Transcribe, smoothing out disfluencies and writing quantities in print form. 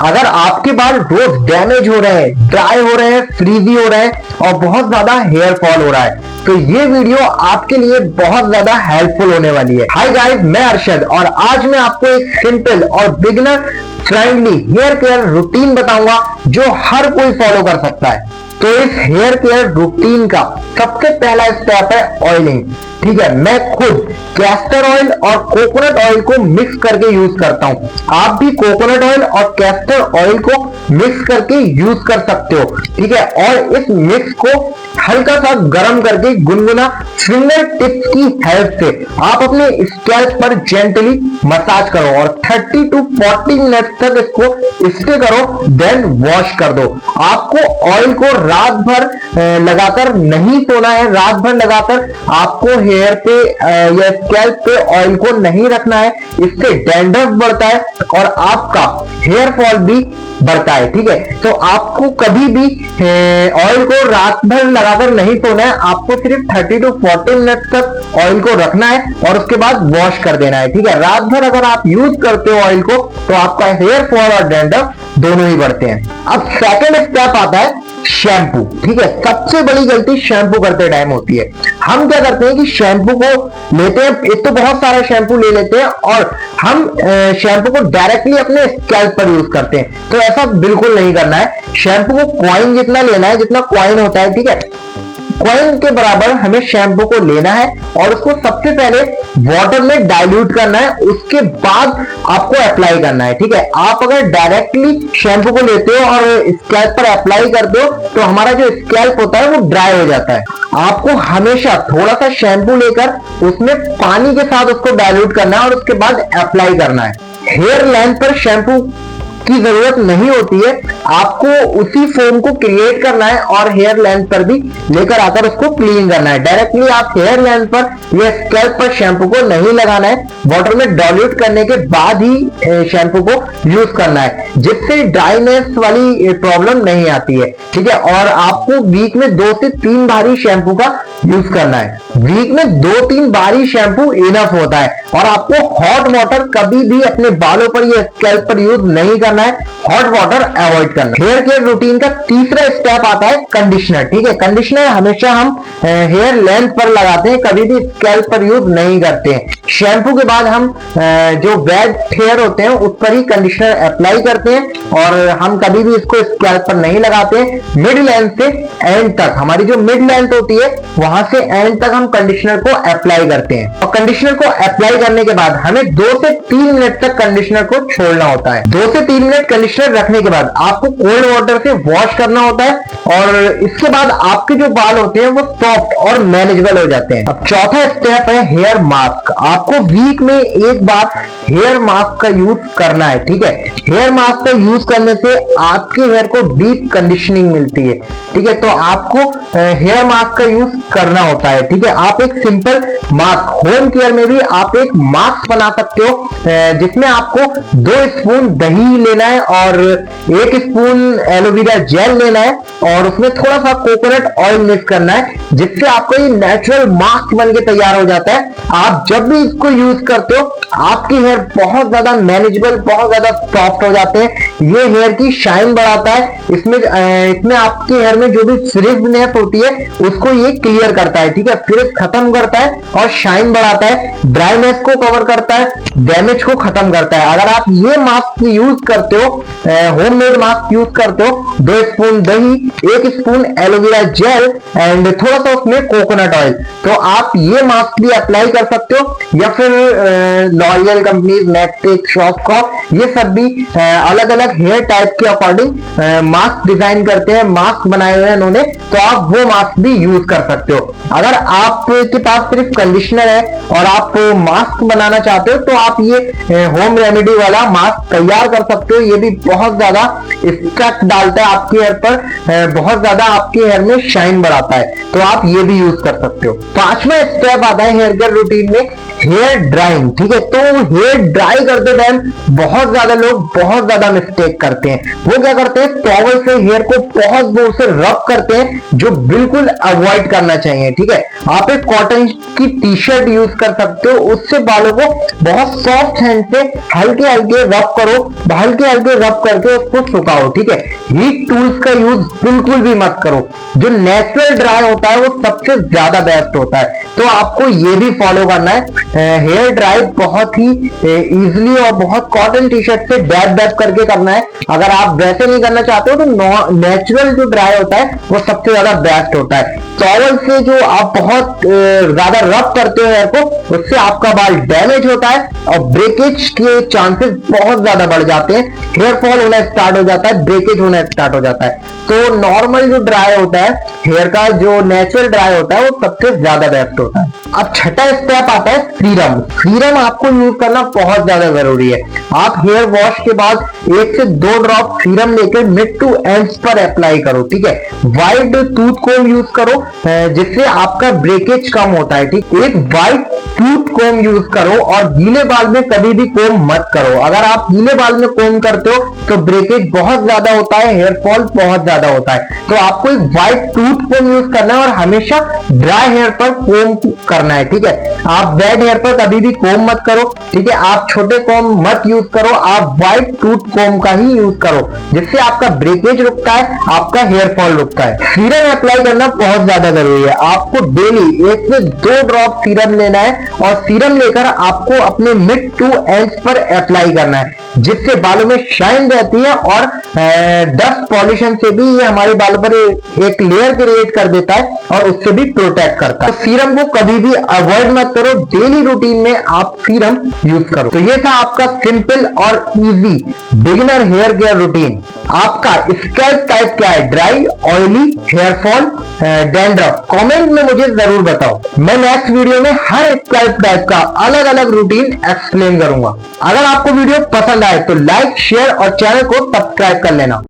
अगर आपके बाल रोज डैमेज हो रहे हैं, ड्राई हो रहे हैं, फ्रीजी हो रहे हैं और बहुत ज्यादा हेयर फॉल हो रहा है, तो ये वीडियो आपके लिए बहुत ज्यादा हेल्पफुल होने वाली है। हाय गाइस, मैं अरशद और आज मैं आपको एक सिंपल और beginner friendly hair care routine बताऊंगा जो हर कोई फॉलो कर सकता है। तो इस हेयर केयर रूटीन का सबसे पहला स्टेप है ऑयलिंग। ठीक है, मैं खुद कैस्टर ऑयल और कोकोनट ऑयल को मिक्स करके यूज करता हूं। आप भी कोकोनट ऑयल और कैस्टर ऑयल को मिक्स करके यूज कर सकते हो। ठीक है, और इस मिक्स को हल्का सा गर्म करके गुनगुना फिंगर टिप्स की हेल्प से आप अपने स्कैल्प पर जेंटली मसाज करो और 30 to 40 मिनट तक इसको स्टे करो, देन वॉश कर दो। आपको ऑयल को रात भर लगाकर नहीं सोना है। रात भर लगाकर आपको हेयर पे या स्कैल्प पे ऑयल को नहीं रखना है, इससे डैंड्रफ बढ़ता है और आपका हेयर फॉल भी बढ़ता है। ठीक है, तो आपको कभी भी ऑयल को रात भर लगाकर नहीं सोना है। आपको सिर्फ 30 to 40 मिनट तक ऑयल को रखना है और उसके बाद वॉश कर देना है। ठीक है, रात भर अगर आप यूज करते हो ऑयल को तो आपका हेयर फॉल और डैंड्रफ दोनों ही बढ़ते हैं। अब सेकंड स्टेप आता है शैम्पू। ठीक है, सबसे बड़ी गलती शैम्पू करते टाइम होती है। हम क्या करते हैं कि शैम्पू को लेते हैं, एक तो बहुत सारा शैम्पू ले लेते हैं और हम शैम्पू को डायरेक्टली अपने स्कैल्प पर यूज करते हैं। तो ऐसा बिल्कुल नहीं करना है। शैम्पू को कॉइन जितना लेना है, जितना कॉइन होता है, ठीक है, कॉइन के बराबर हमें शैम्पू को लेना है और उसको सबसे पहले वाटर में डाइल्यूट करना है, उसके बाद आपको अप्लाई करना है। ठीक है, आप अगर डायरेक्टली शैम्पू को लेते हो और स्कैल्प पर अप्लाई करते हो तो हमारा जो स्कैल्प होता है वो ड्राई हो जाता है। आपको हमेशा थोड़ा सा शैम्पू लेकर उसमें पानी के साथ उसको डाइल्यूट करना है और उसके बाद अप्लाई करना है। हेयर लेंथ पर शैम्पू की जरूरत नहीं होती है, आपको उसी फोम को क्रिएट करना है और हेयर लेंथ पर भी लेकर आकर उसको क्लीन करना है। डायरेक्टली आप हेयर लेंथ पर या स्कैल्प पर शैम्पू को नहीं लगाना है, वाटर में डाइल्यूट करने के बाद ही शैम्पू को यूज करना है, जिससे ड्राइनेस वाली प्रॉब्लम नहीं आती है। ठीक है, और आपको वीक में 2 से 3 बार ही शैम्पू का यूज करना है। वीक में 2-3 बार ही शैम्पू इनफ होता है और आपको हॉट वाटर कभी भी अपने बालों पर या स्कैल्प पर यूज नहीं करना है, हॉट वाटर अवॉइड करना। हेयर केयर रूटीन का तीसरा स्टेप आता है कंडीशनर। ठीक है, कंडीशनर हमेशा हम हेयर लेंथ पर लगाते हैं, कभी भी स्कैल्प पर यूज नहीं करते हैं। शैम्पू के बाद हम जो वेट हेयर होते हैं उस पर ही कंडीशनर अप्लाई करते हैं और हम कभी भी इसको स्कैल्प पर नहीं लगाते हैं। मिड लेंथ से एंड तक, हमारी जो मिड लेंथ होती है वहां से एंड तक हम कंडीशनर को अप्लाई करते हैं और कंडीशनर को अप्लाई करने के बाद हमें 2 से 3 मिनट तक कंडीशनर को छोड़ना होता है। 2 से 3 मिनट कंडीशनर रखने के बाद आपको कोल्ड वाटर से वॉश करना होता है और इसके बाद आपके जो बाल होते हैं वो सॉफ्ट और मैनेजेबल हो जाते हैं। अब चौथा स्टेप है हेयर मास्क। आपको वीक में एक बार हेयर मास्क का यूज करना है। ठीक है, हेयर मास्क का यूज करने से आपके हेयर को डीप कंडीशनिंग मिलती है। ठीक है, तो आपको हेयर मास्क का यूज करना होता है। ठीक है, आप एक सिंपल मास्क, होम केयर में भी आप एक मास्क बना सकते हो जिसमें आपको 2 स्पून दही लेना है और 1 स्पून एलोवेरा जेल लेना है और उसमें थोड़ा सा कोकोनट ऑयल मिक्स करना है, जिससे आपको ये नेचुरल मास्क बन के तैयार हो जाता है। आप जब भी इसको यूज करते हो आपके हेयर बहुत ज्यादा मैनेजेबल, बहुत ज्यादा सॉफ्ट हो जाते हैं। ये हेयर की शाइन बढ़ाता है, इसमें आपके हेयर में जो भी फ्रिजनेस होती है उसको ये क्लियर करता है। ठीक है, फ्रिज खत्म करता है और शाइन बढ़ाता है, ड्राइनेस को कवर करता है, डैमेज को खत्म करता है। अगर आप ये मास्क यूज करते हो, होममेड मास्क यूज करते हो, 2 स्पून दही, 1 स्पून एलोवेरा जेल एंड थोड़ा सा उसमें कोकोनट ऑयल, तो आप ये मास्क भी अप्लाई कर सकते हो। या फिर लॉरियल कंपनी, मैक्टिक, शॉपकॉप, ये सब भी अलग अलग हेयर टाइप के अकॉर्डिंग मास्क डिजाइन करते हैं, मास्क बनाए हुए हैं उन्होंने, तो आप वो मास्क भी यूज कर सकते हो। अगर आपके पास सिर्फ कंडीशनर है और आप मास्क बनाना चाहते हो तो आप ये होम रेमेडी वाला मास्क तैयार कर सकते हो। ये भी बहुत ज्यादा इफेक्ट डालता है आपके हेयर पर, बहुत ज्यादा आपके हेयर में शाइन बढ़ाता है, तो आप ये भी यूज कर सकते हो। 5वां स्टेप आता है हेयर केयर रूटीन में हेयर ड्राइंग। ठीक है, तो हेयर ड्राई करते टाइम बहुत ज्यादा लोग बहुत ज्यादा मिस्टेक मिस्टेक करते हैं, वो क्या करते हैं, टॉवल से हेयर को बहुत जोर से रब करते हैं, जो बिल्कुल अवॉइड करना चाहिए। ठीक है, आप एक कॉटन की टी शर्ट यूज कर सकते हो, उससे बालों को बहुत सॉफ्ट हैंड से हल्के हल्के रब करो, हल्के हल्के रब करके उसको सुखाओ। ठीक है, हीट टूल्स का यूज बिल्कुल भी मत करो। जो नेचुरल ड्राई होता है वो सबसे ज्यादा बेस्ट होता है, तो आपको ये भी फॉलो करना है। हेयर ड्राई बहुत ही इजीली और बहुत कॉटन टी शर्ट से डैब डैब करके करना है। अगर आप वैसे नहीं करना चाहते हो तो नेचुरल जो ड्राई होता है वो सबसे ज्यादा बेस्ट होता है। टॉवल से जो आप बहुत ज्यादा रब करते हो हेयर को, उससे आपका बाल डैमेज होता है और ब्रेकेज के चांसेस बहुत ज्यादा बढ़ जाते हैं, हेयर फॉल होना स्टार्ट हो जाता है, ब्रेकेज होना स्टार्ट हो जाता है। तो नॉर्मल जो ड्राई होता है हेयर का, जो नेचुरल ड्राई होता है वो सबसे ज्यादा बेस्ट होता है। अब छठा स्टेप आता है सीरम। सीरम आपको यूज करना बहुत ज्यादा जरूरी है। आप हेयर वॉश के बाद 1 से 2 ड्रॉप सीरम लेकर मिड टू एंड्स पर अप्लाई करो। ठीक है, वाइट टूथ कोम यूज करो, जिससे आपका ब्रेकेज कम होता है। ठीक, एक वाइट टूथ कोम यूज करो और गीले बाल में कभी भी कोम मत करो। अगर आप गीले बाल में कोम करते हो तो ब्रेकेज बहुत ज्यादा होता है, हेयर फॉल बहुत ज्यादा होता है। तो आपको एक वाइट टूथ कोम यूज करना है और हमेशा ड्राई हेयर पर कोम करना है। ठीक है, आप वेट हेयर पर कभी भी कोम मत करो। ठीक है, आप छोटे कोम मत यूज करो, आप वाइट टूथ कोम का ही यूज करो, जिससे आपका ब्रेकेज रुकता है, आपका हेयर फॉल रुकता है। सीरम अप्लाई करना बहुत ज्यादा जरूरी है। आपको डेली 1 से 2 ड्रॉप सीरम लेना है और सीरम लेकर आपको अपने मिड टू एंड्स पर अप्लाई करना है, जिससे बालों में शाइन रहती है और डस्ट पॉल्यूशन से भी ये हमारे बालों पर एक लेयर क्रिएट कर देता है और उससे भी प्रोटेक्ट करता है। तो सीरम को कभी भी अवॉइड मत करो, डेली रूटीन में आप सीरम यूज करो। तो ये था आपका सिंपल और easy beginner hair care routine. आपका स्कैल्प टाइप क्या है, dry, oily, hair fall, dandruff? Comment में मुझे जरूर बताओ। मैं नेक्स्ट वीडियो में हर स्कैल्प टाइप का अलग अलग रूटीन एक्सप्लेन करूंगा। अगर आपको वीडियो पसंद आए तो लाइक, शेयर और चैनल को सब्सक्राइब कर लेना।